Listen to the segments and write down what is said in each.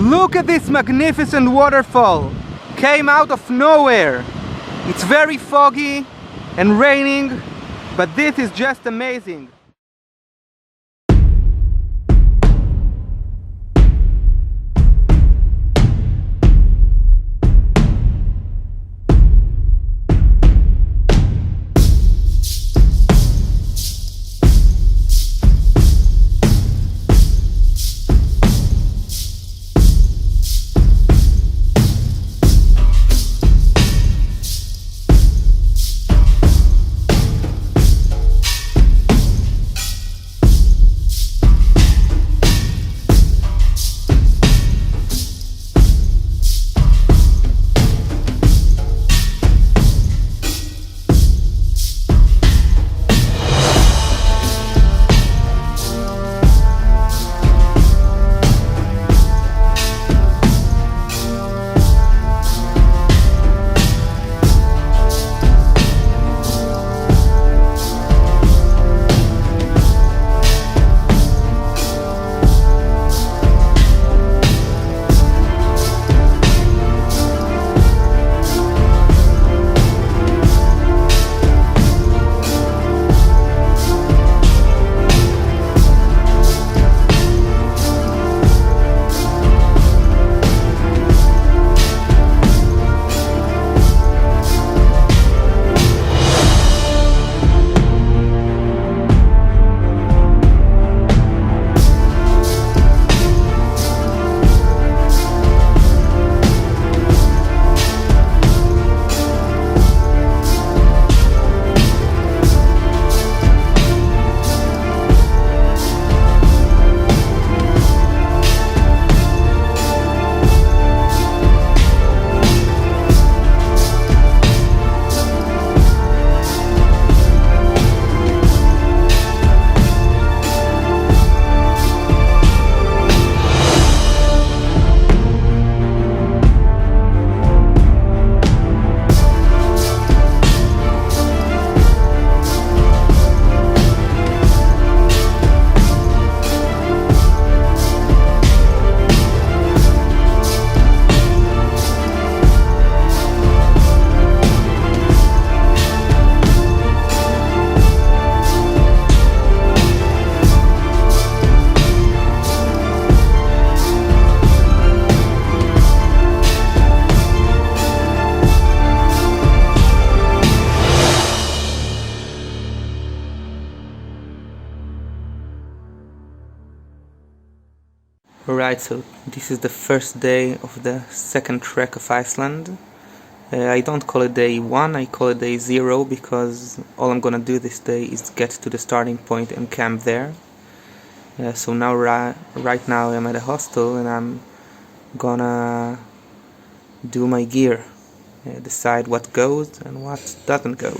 Look at this magnificent waterfall. Came out of nowhere. It's very foggy and raining, but this is just amazing. Alright, so this is the first day of the second trek of Iceland. I don't call it day 1, I call it day 0 because all I'm gonna do this day is get to the starting point and camp there. So now right now I'm at a hostel and I'm gonna do my gear, decide what goes and what doesn't go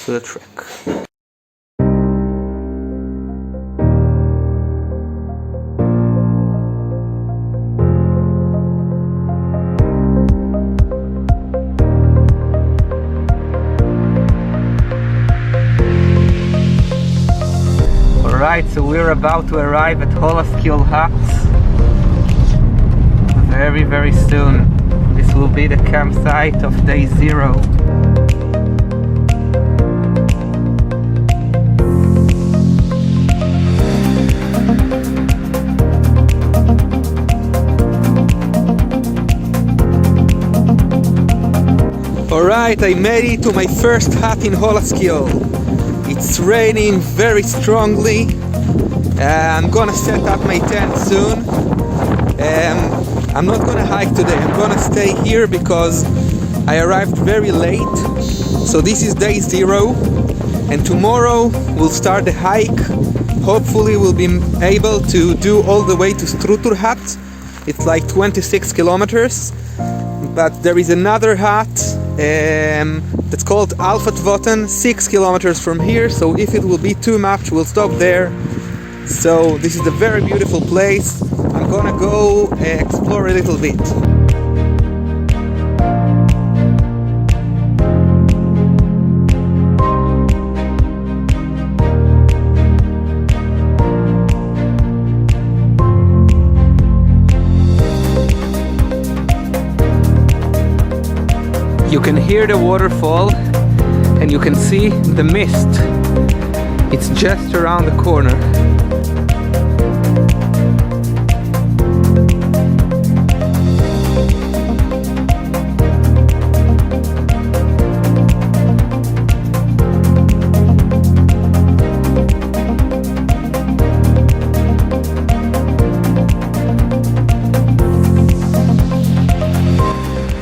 to the trek. Alright, so we're about to arrive at Hólaskjól hut very soon. This will be the campsite of day 0. Alright, I made it to my first hut in Holaskjól. It's raining very strongly. I'm gonna set up my tent soon. I'm not gonna hike today, I'm gonna stay here because I arrived very late. So this is day 0 and tomorrow we'll start the hike. Hopefully we'll be able to do all the way to Strútur hut. It's like 26 kilometers. But there is another hut that's called Álftavatn, 6 kilometers from here, so if it will be too much, we'll stop there. So this is a very beautiful place. I'm gonna go explore a little bit. You can hear the waterfall and you can see the mist. It's just around the corner.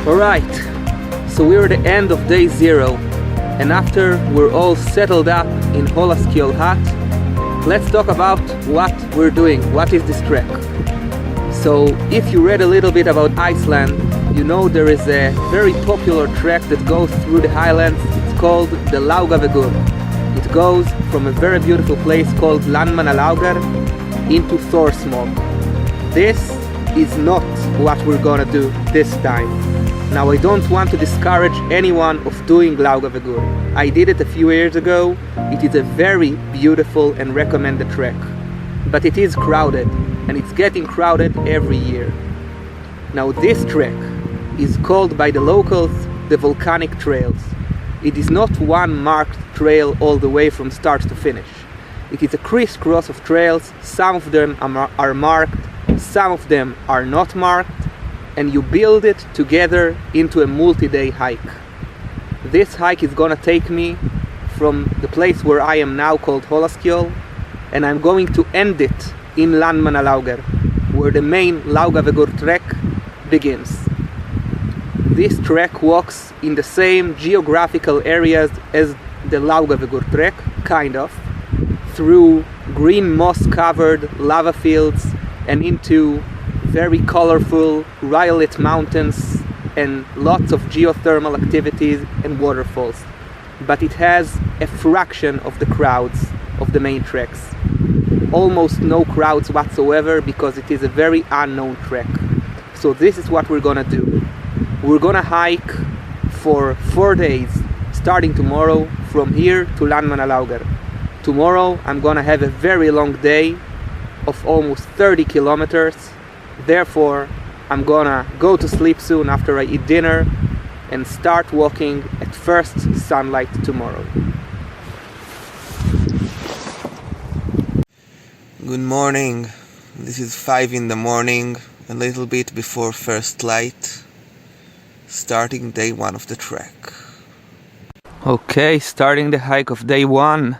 Alright, so we're at the end of day 0, and after we're all settled up in Hólaskjól hut, let's talk about what we're doing, what is this trek. So if you read a little bit about Iceland, you know there is a very popular trek that goes through the highlands. It's called the Laugavegur. It goes from a very beautiful place called Landmannalaugar into Thorsmog. This is not what we're gonna do this time. Now I don't want to discourage anyone of doing Laugavegur. I did it a few years ago. It is a very beautiful and recommended trek. But it is crowded, and it's getting crowded every year. Now this trek is called by the locals the Volcanic trails. It is not one marked trail all the way from start to finish. It is a crisscross of trails. Some of them are marked, some of them are not marked, and you build it together into a multi-day hike. This hike is gonna take me from the place where I am now called Hólaskjól, and I'm going to end it in Landmannalaugar, where the main Laugavegur trek begins. This trek walks in the same geographical areas as the Laugavegur trek, kind of, through green moss-covered lava fields and into very colorful, ryelit mountains and lots of geothermal activities and waterfalls. But it has a fraction of the crowds of the main treks. Almost no crowds whatsoever because it is a very unknown trek. So this is what we're gonna do. We're gonna hike for 4 days, starting tomorrow from here to Landmannalaugar. Tomorrow I'm gonna have a very long day of almost 30 kilometers. Therefore, I'm gonna go to sleep soon after I eat dinner and start walking at first sunlight tomorrow. Good morning. This is 5 in the morning, a little bit before first light, starting day 1 of the trek. Okay, starting the hike of day 1.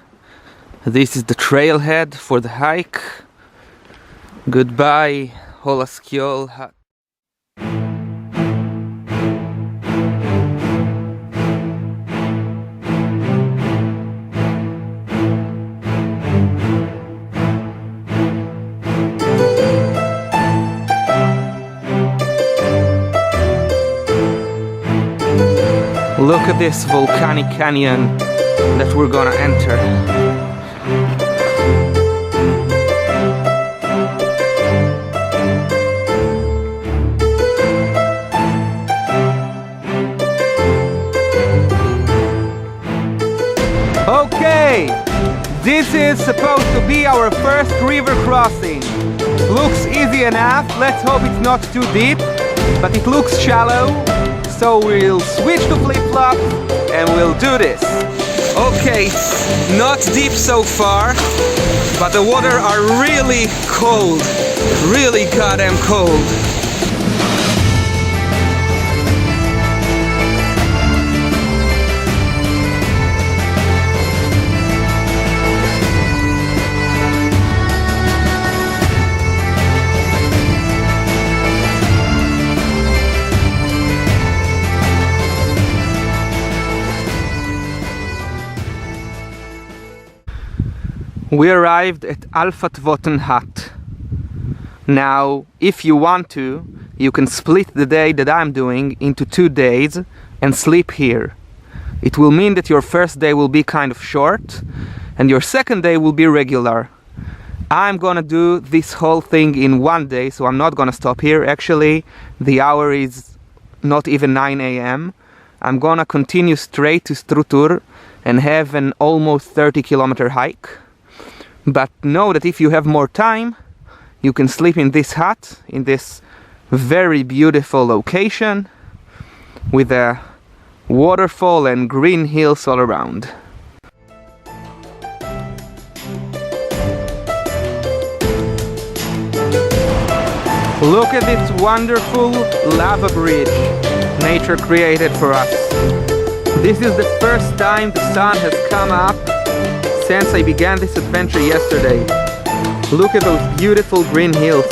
This is the trailhead for the hike. Goodbye, Hólaskjól hut. Look at this volcanic canyon that we're gonna enter. Okay, this is supposed to be our first river crossing. Looks easy enough, let's hope it's not too deep, but it looks shallow, so we'll switch to flip-flops and we'll do this. Okay, not deep so far, but the water are really cold, really goddamn cold. We arrived at Álftavatn hut. Now, if you want to, you can split the day that I'm doing into 2 days and sleep here. It will mean that your first day will be kind of short and your second day will be regular. I'm gonna do this whole thing in 1 day, so I'm not gonna stop here. Actually, the hour is not even 9 a.m. I'm gonna continue straight to Strútur and have an almost 30-kilometer hike. But know that if you have more time, you can sleep in this hut, in this very beautiful location, with a waterfall and green hills all around. Look at this wonderful lava bridge nature created for us. This is the first time the sun has come up since I began this adventure yesterday. Look at those beautiful green hills.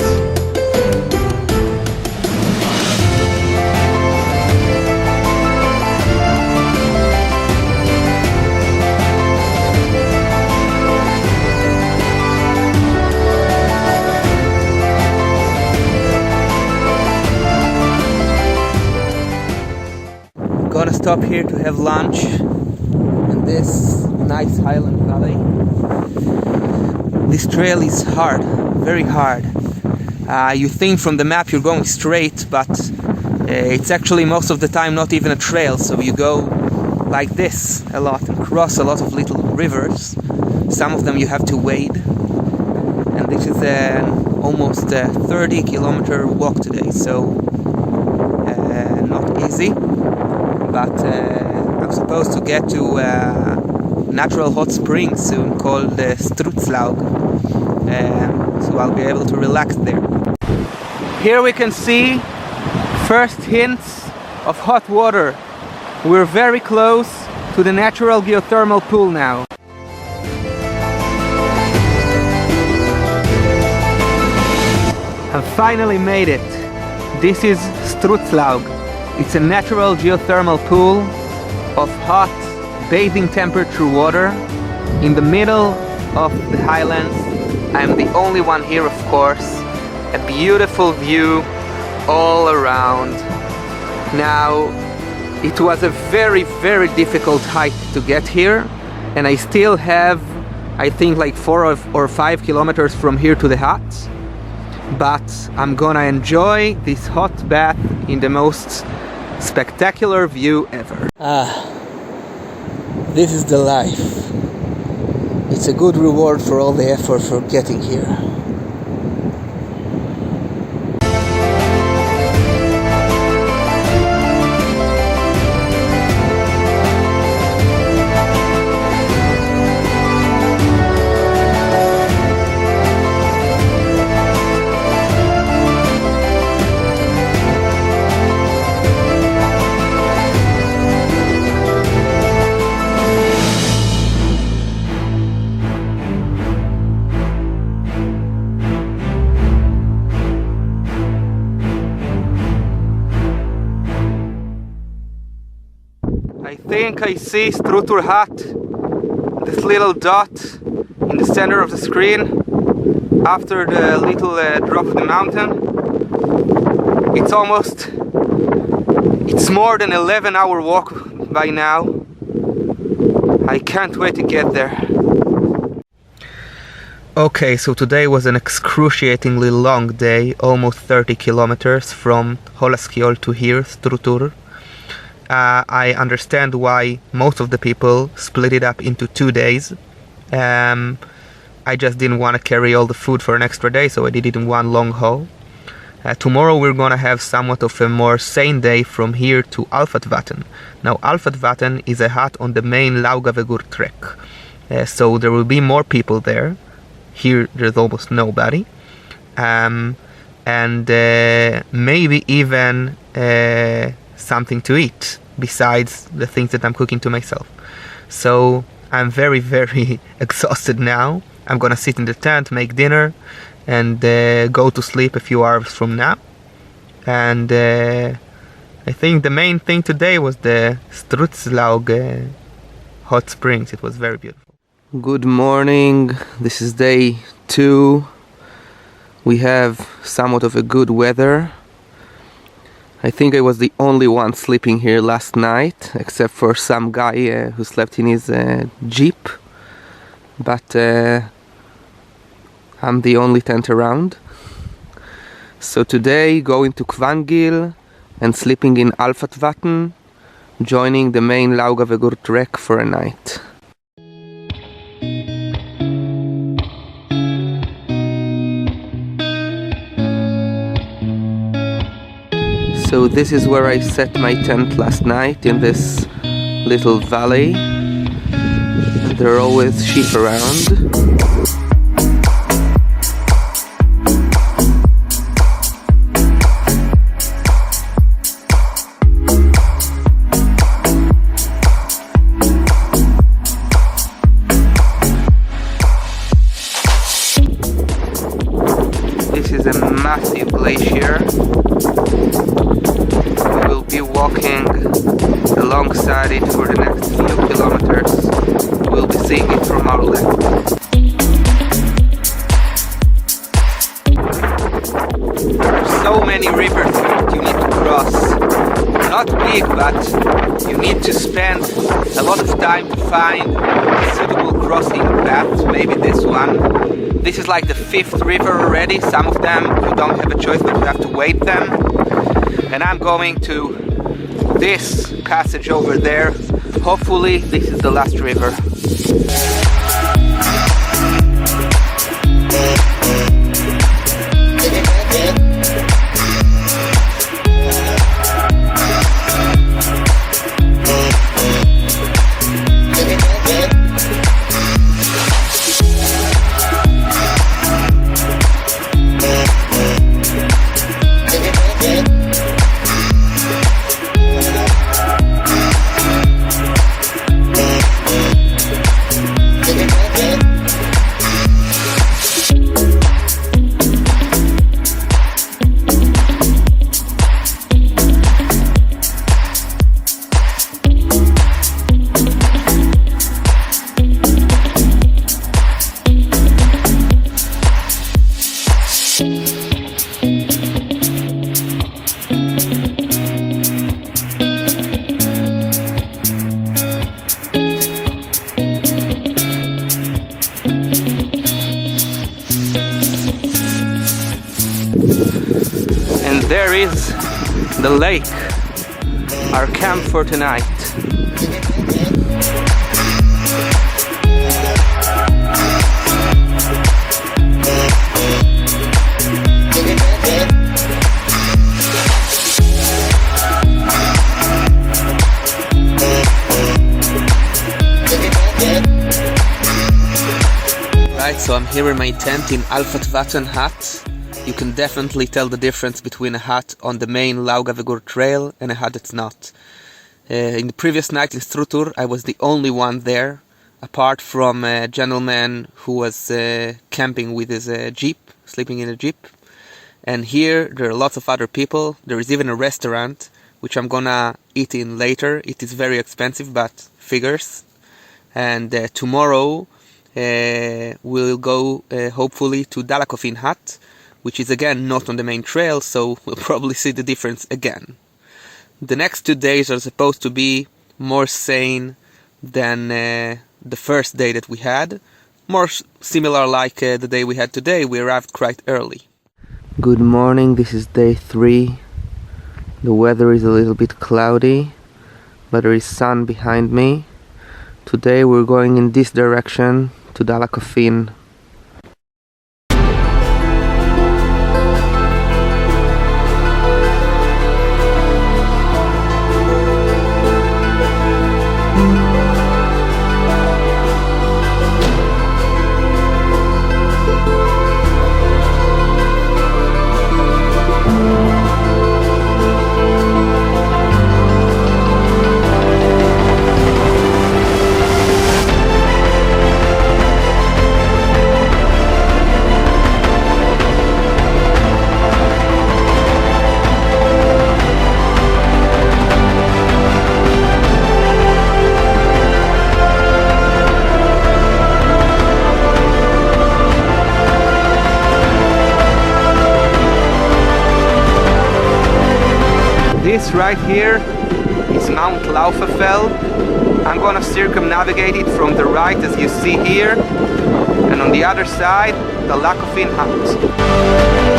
Gonna stop here to have lunch in this nice highland valley. This trail is hard, very hard. You think from the map you're going straight, but it's actually most of the time not even a trail, so you go like this a lot and cross a lot of little rivers. Some of them you have to wade, and this is almost a 30-kilometer walk today, so not easy. But I'm supposed to get to natural hot springs soon called Strútur, so I'll be able to relax there. Here we can see first hints of hot water. We're very close to the natural geothermal pool now. I finally made it. This is Strútur. It's a natural geothermal pool of hot bathing temperature water in the middle of the highlands. I'm the only one here, of course. A beautiful view all around. Now, it was a very, very difficult hike to get here, and I still have, I think, like 4 or 5 kilometers from here to the hut. But I'm gonna enjoy this hot bath in the most spectacular view ever. This is the life. It's a good reward for all the effort for getting here. I think I see Strútur hut, this little dot in the center of the screen after the little drop of the mountain. It's more than 11-hour walk by now. I can't wait to get there. Okay, so today was an excruciatingly long day, almost 30 kilometers from Hólaskjól to here, Strútur. I understand why most of the people split it up into 2 days. I just didn't want to carry all the food for an extra day, so I did it in one long haul. Tomorrow we're gonna have somewhat of a more sane day from here to Álftavatn. Now Álftavatn is a hut on the main Laugavegur trek, so there will be more people there. Here there's almost nobody, and maybe even something to eat besides the things that I'm cooking to myself. So I'm very, very exhausted now. I'm gonna sit in the tent, make dinner, and go to sleep a few hours from now. And I think the main thing today was the Strútur hot springs. It was very beautiful. Good morning. This is day 2. We have somewhat of a good weather. I think I was the only one sleeping here last night, except for some guy who slept in his jeep. But I'm the only tent around. So today going to Kvangil and sleeping in Álftavatn, joining the main Laugavegur trek for a night. So this is where I set my tent last night, in this little valley. There are always sheep around. This is a massive glacier. We will be walking alongside it for the next few kilometers. We'll be seeing it from our left. There are so many rivers that you need to cross. Not big, but you need to spend a lot of time to find a suitable crossing path, maybe this one. This is like the 5th river already. Some of them you don't have a choice, but you have to wait them. And I'm going to this passage over there. Hopefully this is the last river. And there is the lake, our camp for tonight. Right, so I'm here in my tent in Álftavatn hut. You can definitely tell the difference between a hut on the main Laugavegur trail and a hut that's not. In the previous night in Strútur, I was the only one there, apart from a gentleman who was camping with his jeep, sleeping in a jeep. And here there are lots of other people. There is even a restaurant, which I'm gonna eat in later. It is very expensive, but figures. And tomorrow we'll go hopefully to Dalakoffin hut, which is again not on the main trail, so we'll probably see the difference again. The next 2 days are supposed to be more sane than the first day that we had. More similar like the day we had today. We arrived quite early. Good morning, this is day 3. The weather is a little bit cloudy, but there is sun behind me. Today we're going in this direction to Dalakoffin. This right here is Mount Laufafell. I'm gonna circumnavigate it from the right as you see here, and on the other side the Dalakoffin hut.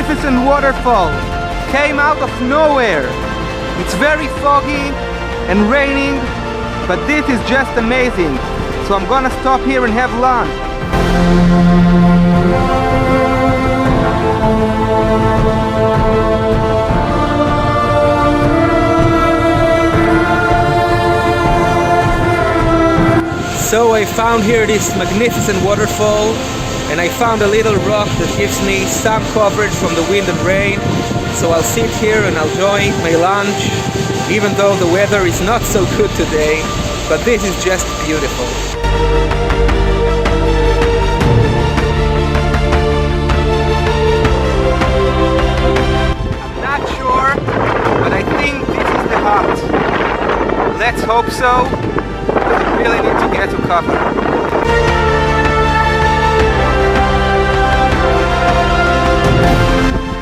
magnificent waterfall came out of nowhere. It's very foggy and raining, but this is just amazing. So I'm gonna stop here and have lunch. So I found here this magnificent waterfall, and I found a little rock that gives me some coverage from the wind and rain. So I'll sit here and I'll enjoy my lunch, even though the weather is not so good today, but this is just beautiful. I'm not sure, but I think this is the hut. Let's hope so. We really need to get to cover.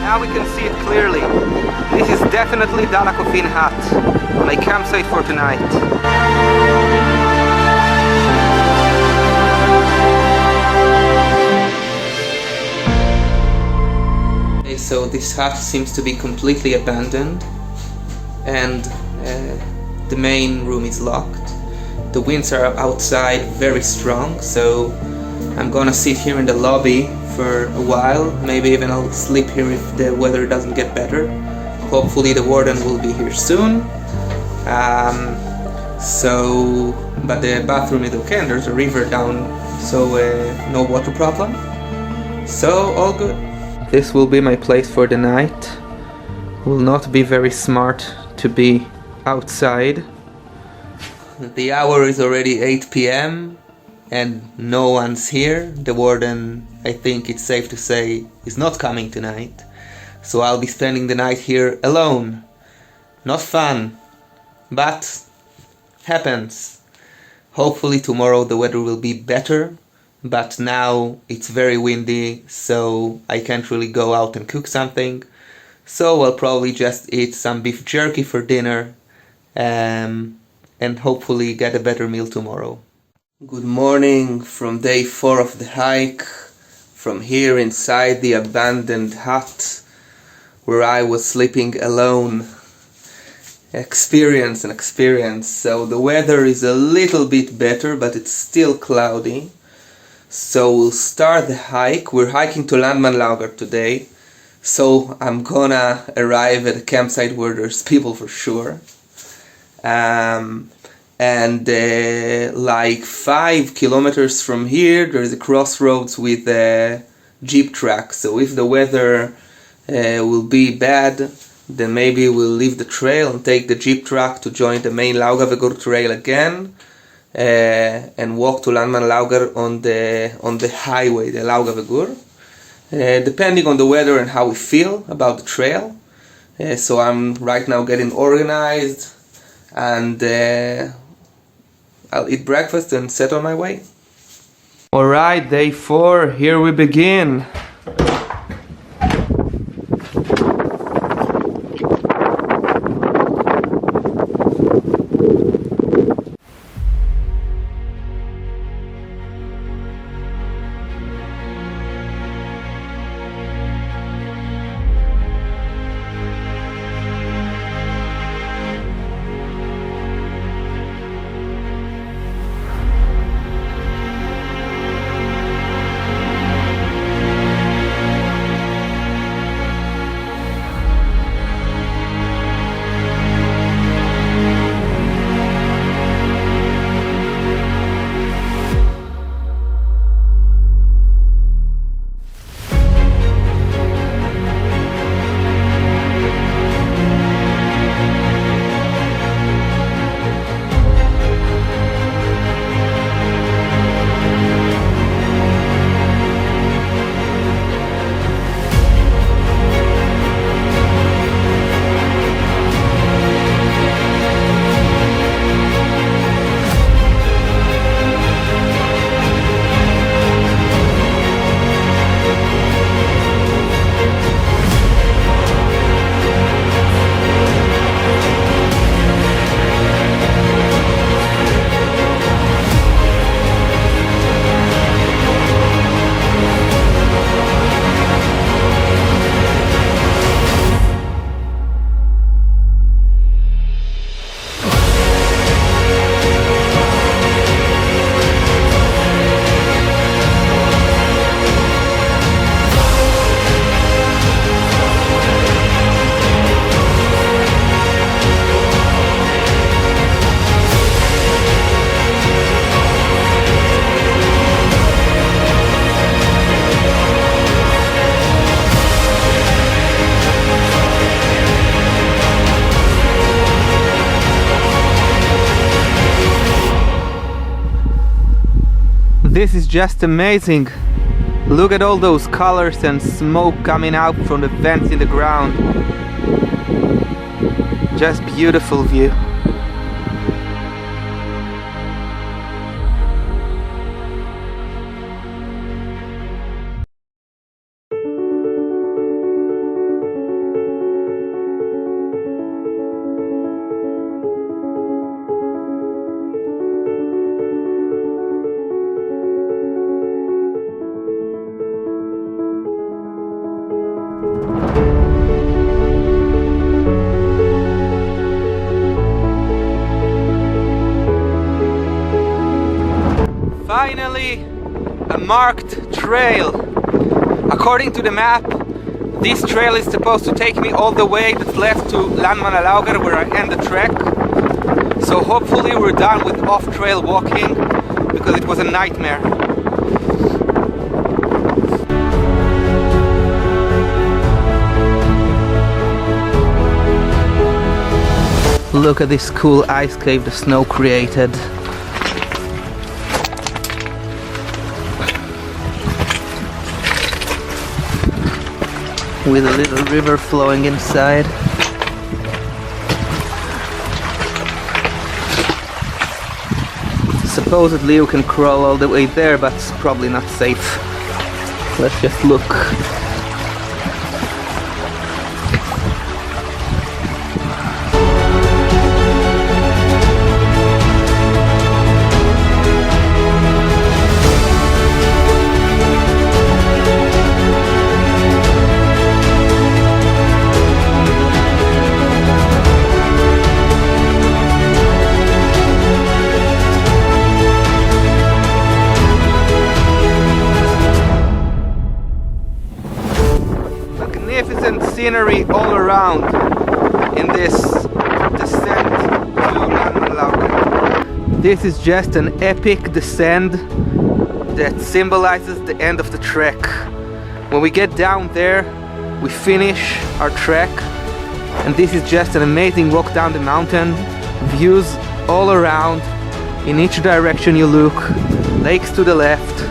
Now we can see it clearly. This is definitely Dalakofin hut, my campsite for tonight. Okay, so this hut seems to be completely abandoned, and the main room is locked. The winds are outside very strong, so I'm gonna sit here in the lobby for a while. Maybe even I'll sleep here if the weather doesn't get better. Hopefully the warden will be here soon. But the bathroom is okay, and there's a river down, so no water problem. So all good. This will be my place for the night. Will not be very smart to be outside. The hour is already 8 p.m. and no one's here. The warden, I think it's safe to say, is not coming tonight. So I'll be spending the night here alone. Not fun, but happens. Hopefully tomorrow the weather will be better, but now it's very windy, so I can't really go out and cook something. So I'll probably just eat some beef jerky for dinner, and hopefully get a better meal tomorrow. Good morning from day 4 of the hike, from here inside the abandoned hut where I was sleeping alone. Experience. So the weather is a little bit better, but it's still cloudy. So we'll start the hike. We're hiking to Landmannalaugar today, so I'm gonna arrive at a campsite where there's people for sure. Like 5 kilometers from here there's a crossroads with a jeep track, so if the weather will be bad, then maybe we'll leave the trail and take the jeep track to join the main Laugavegur trail again, and walk to Landmannalaugar on the highway, the Laugavegur, depending on the weather and how we feel about the trail. So I'm right now getting organized, and I'll eat breakfast and set on my way. Alright, day 4, here we begin. This is just amazing. Look at all those colors and smoke coming out from the vents in the ground. Just beautiful view. Finally, a marked trail. According to the map, this trail is supposed to take me all the way that's left to Landmannalaugar, where I end the trek. So hopefully we're done with off-trail walking, because it was a nightmare. Look at this cool ice cave the snow created. With a little river flowing inside. Supposedly you can crawl all the way there, but it's probably not safe. Let's just look. Magnificent scenery all around in this descent to Landmannalaugar. This is just an epic descent that symbolizes the end of the trek. When we get down there, we finish our trek, and this is just an amazing walk down the mountain. Views all around, in each direction you look, lakes to the left,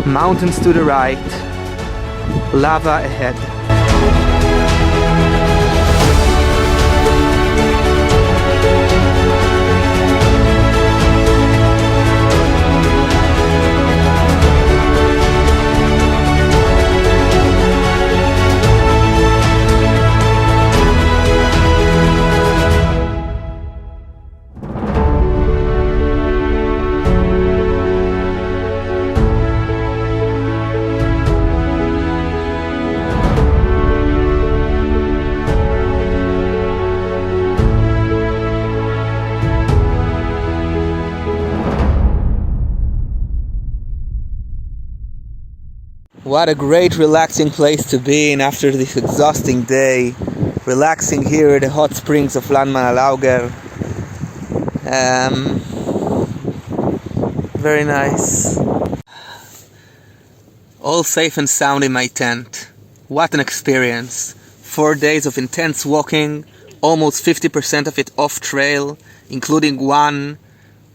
mountains to the right, lava ahead. What a great relaxing place to be in after this exhausting day. Relaxing here at the hot springs of Landmannalaugar. Very nice. All safe and sound in my tent. What an experience. 4 days of intense walking, almost 50% of it off trail, including one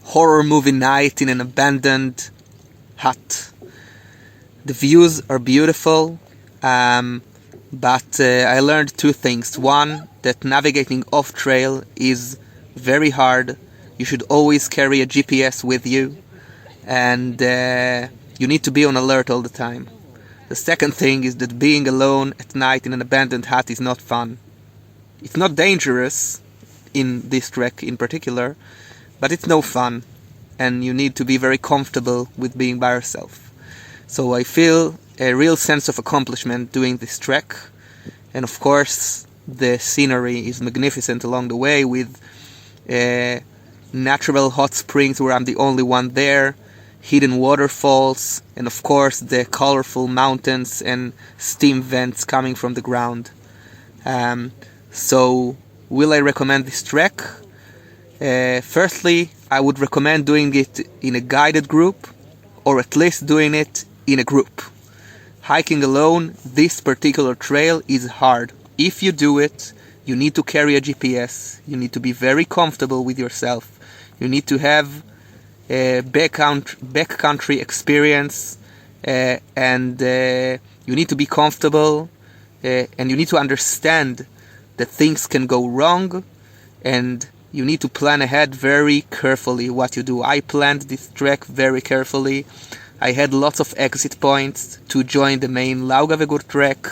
horror movie night in an abandoned hut. The views are beautiful, but I learned two things. One, that navigating off-trail is very hard. You should always carry a GPS with you, and you need to be on alert all the time. The second thing is that being alone at night in an abandoned hut is not fun. It's not dangerous in this trek in particular, but it's no fun, and you need to be very comfortable with being by yourself. So I feel a real sense of accomplishment doing this trek, and of course the scenery is magnificent along the way, with natural hot springs where I'm the only one there, hidden waterfalls, and of course the colorful mountains and steam vents coming from the ground. So will I recommend this trek? Firstly, I would recommend doing it in a guided group, or at least doing it in a group. Hiking alone, this particular trail is hard. If you do it, you need to carry a GPS. You need to be very comfortable with yourself. You need to have backcountry experience, and you need to be comfortable, and you need to understand that things can go wrong, and you need to plan ahead very carefully what you do. I planned this trek very carefully. I had lots of exit points to join the main Laugavegur trek,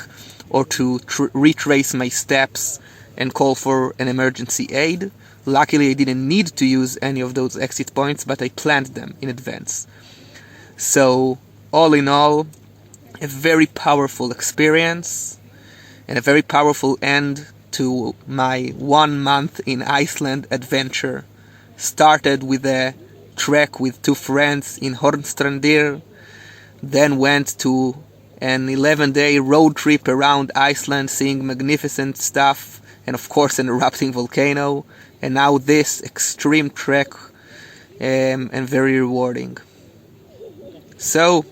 or to retrace my steps and call for an emergency aid. Luckily, I didn't need to use any of those exit points, but I planned them in advance. So, all in all, a very powerful experience and a very powerful end to my 1 month in Iceland adventure. Started with a trek with 2 friends in Hornstrandir, then went to an 11-day road trip around Iceland, seeing magnificent stuff, and of course an erupting volcano, and now this extreme trek, and very rewarding. So,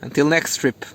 until next trip.